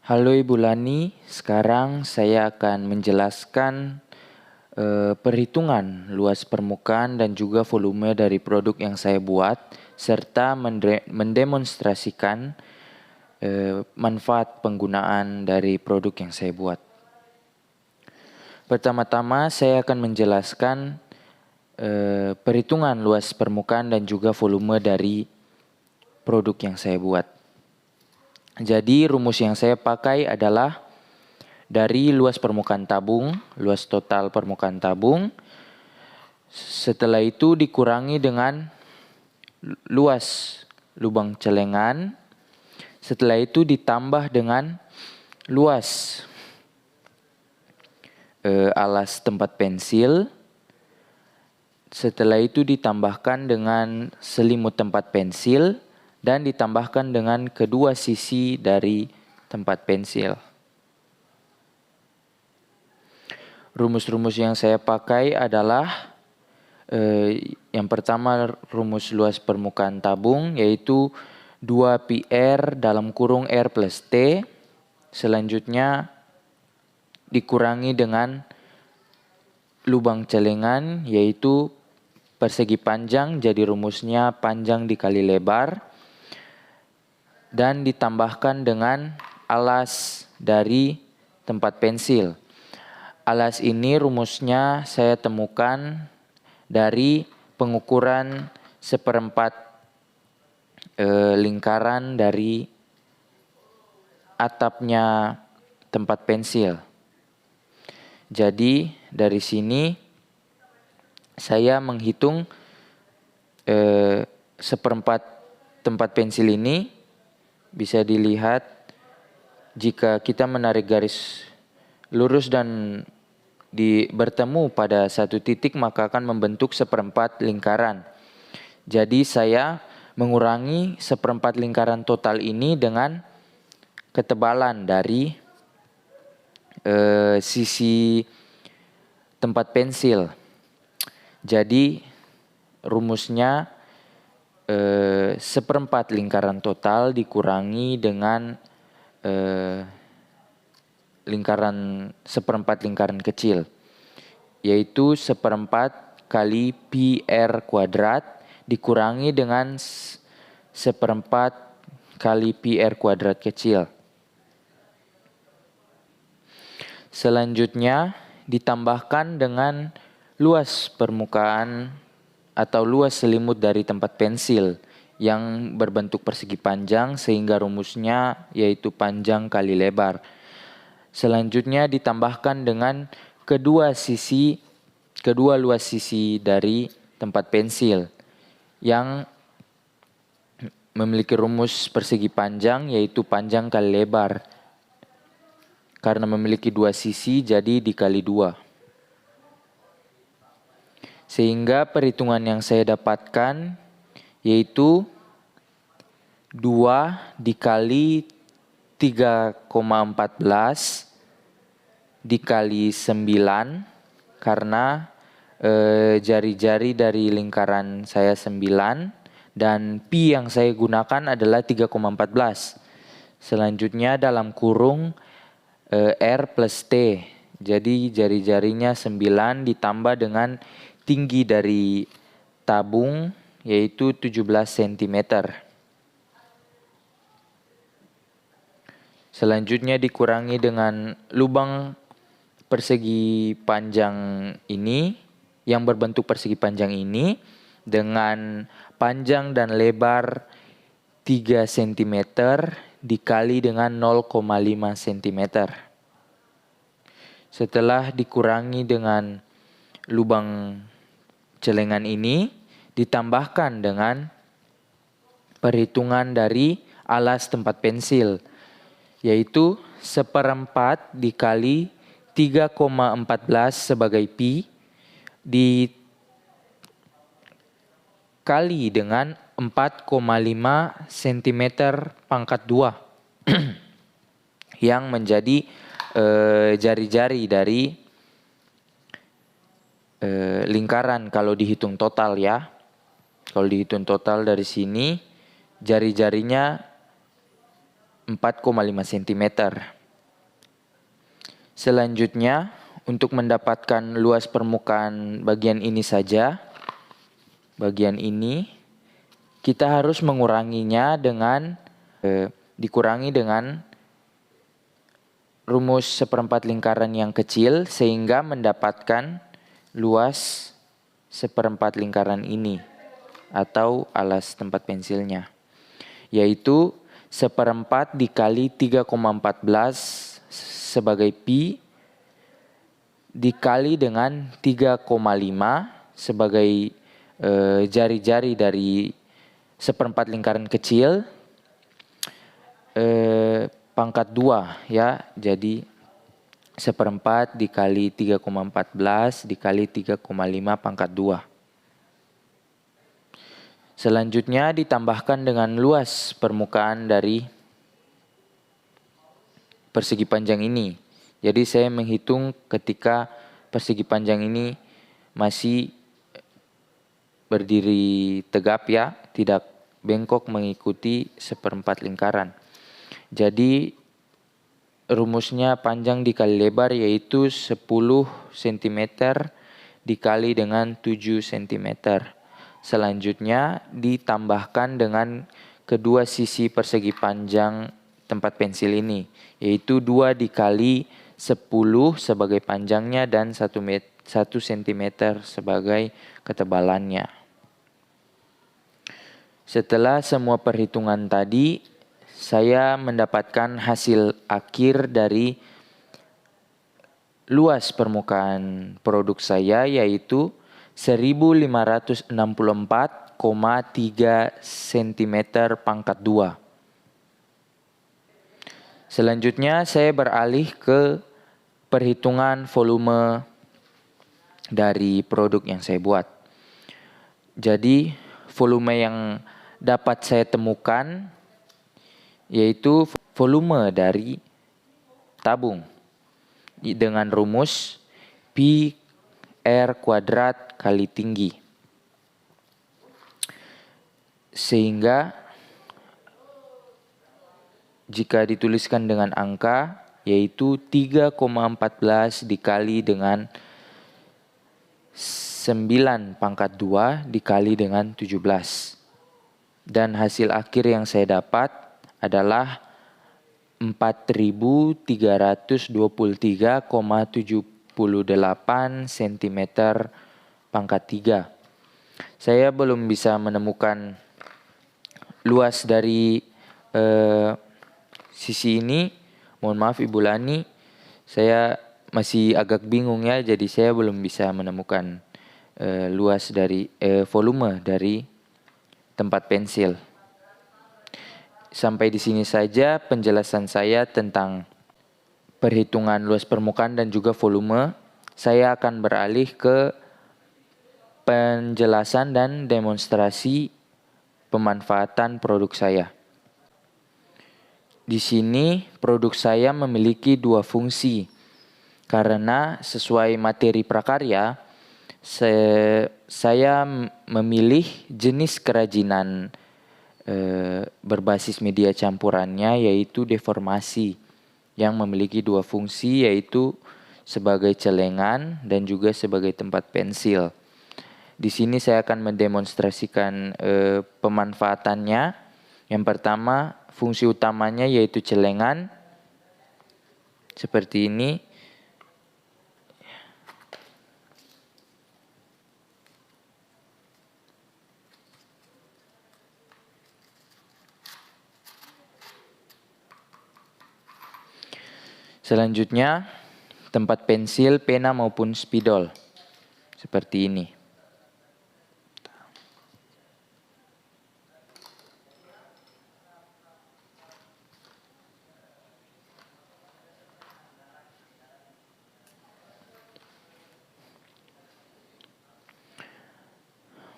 Halo Ibu Lani, sekarang saya akan menjelaskan perhitungan luas permukaan dan juga volume dari produk yang saya buat, serta mendemonstrasikan manfaat penggunaan dari produk yang saya buat. Pertama-tama saya akan menjelaskan perhitungan luas permukaan dan juga volume dari produk yang saya buat. Jadi rumus yang saya pakai adalah dari luas permukaan tabung, luas total permukaan tabung. Setelah itu dikurangi dengan luas lubang celengan. Setelah itu ditambah dengan luas alas tempat pensil. Setelah itu ditambahkan dengan selimut tempat pensil dan ditambahkan dengan kedua sisi dari tempat pensil. Rumus-rumus yang saya pakai adalah yang pertama rumus luas permukaan tabung, yaitu 2πr dalam kurung R plus T. Selanjutnya dikurangi dengan lubang celengan, yaitu persegi panjang, jadi rumusnya panjang dikali lebar. Dan ditambahkan dengan alas dari tempat pensil. Alas ini rumusnya saya temukan dari pengukuran 1/4 lingkaran dari atapnya tempat pensil. Jadi dari sini saya menghitung 1/4 tempat pensil ini. Bisa dilihat jika kita menarik garis lurus dan bertemu pada satu titik, maka akan membentuk 1/4 lingkaran. Jadi saya mengurangi 1/4 lingkaran total ini dengan ketebalan dari sisi tempat pensil. Jadi rumusnya 1/4 lingkaran total dikurangi dengan 1/4 lingkaran kecil, yaitu 1/4 kali πr kuadrat dikurangi dengan 1/4 kali πr kuadrat kecil. Selanjutnya ditambahkan dengan luas permukaan atau luas selimut dari tempat pensil yang berbentuk persegi panjang, sehingga rumusnya yaitu panjang kali lebar. Selanjutnya ditambahkan dengan kedua luas sisi dari tempat pensil yang memiliki rumus persegi panjang, yaitu panjang kali lebar. Karena memiliki dua sisi, jadi dikali 2. Sehingga perhitungan yang saya dapatkan yaitu 2 dikali 3,14 dikali 9, karena jari-jari dari lingkaran saya 9 dan pi yang saya gunakan adalah 3,14. Selanjutnya dalam kurung R plus T. Jadi jari-jarinya 9 ditambah dengan tinggi dari tabung, yaitu 17 cm. Selanjutnya dikurangi dengan lubang persegi panjang ini, yang berbentuk persegi panjang ini, dengan panjang dan lebar 3 cm dikali dengan 0,5 cm. Setelah dikurangi dengan lubang celengan ini, ditambahkan dengan perhitungan dari alas tempat pensil, yaitu 1/4 dikali 3,14 sebagai pi dikali dengan 4,5 cm pangkat 2 yang menjadi jari-jari dari lingkaran kalau dihitung total ya. Kalau dihitung total dari sini, jari-jarinya 4,5 cm. Selanjutnya, untuk mendapatkan luas permukaan bagian ini saja, bagian ini, kita harus menguranginya dengan dikurangi dengan rumus seperempat lingkaran yang kecil sehingga mendapatkan luas seperempat lingkaran ini atau alas tempat pensilnya, yaitu seperempat dikali 3,14 sebagai pi dikali dengan 3,5 sebagai jari-jari dari seperempat lingkaran kecil pangkat 2 ya. Jadi seperempat dikali 3,14 dikali 3,5 pangkat 2. Selanjutnya ditambahkan dengan luas permukaan dari persegi panjang ini. Jadi saya menghitung ketika persegi panjang ini masih berdiri tegap ya, tidak bengkok mengikuti seperempat lingkaran. Jadi rumusnya panjang dikali lebar yaitu 10 cm dikali dengan 7 cm. Selanjutnya ditambahkan dengan kedua sisi persegi panjang tempat pensil ini, yaitu 2 dikali 10 sebagai panjangnya dan 1 cm sebagai ketebalannya. Setelah semua perhitungan tadi, saya mendapatkan hasil akhir dari luas permukaan produk saya yaitu 1564,3 cm pangkat 2. Selanjutnya saya beralih ke perhitungan volume dari produk yang saya buat. Jadi volume yang dapat saya temukan yaitu volume dari tabung dengan rumus pi R kuadrat kali tinggi. Sehingga jika dituliskan dengan angka yaitu 3,14 dikali dengan 9 pangkat 2 dikali dengan 17. Dan hasil akhir yang saya dapat adalah 4.323,78 cm pangkat 3. Saya belum bisa menemukan luas dari sisi ini. Mohon maaf Ibu Lani, saya masih agak bingung ya, jadi saya belum bisa menemukan luas dari volume dari tempat pensil. Sampai di sini saja penjelasan saya tentang perhitungan luas permukaan dan juga volume. Saya akan beralih ke penjelasan dan demonstrasi pemanfaatan produk saya. Di sini produk saya memiliki dua fungsi. Karena sesuai materi prakarya, saya memilih jenis kerajinan berbasis media campurannya yaitu deformasi yang memiliki dua fungsi yaitu sebagai celengan dan juga sebagai tempat pensil. Di sini saya akan mendemonstrasikan pemanfaatannya. Yang pertama, fungsi utamanya yaitu celengan seperti ini. Selanjutnya, tempat pensil, pena maupun spidol. Seperti ini.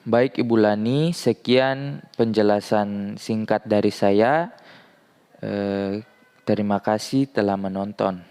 Baik Ibu Lani, sekian penjelasan singkat dari saya. Terima kasih telah menonton.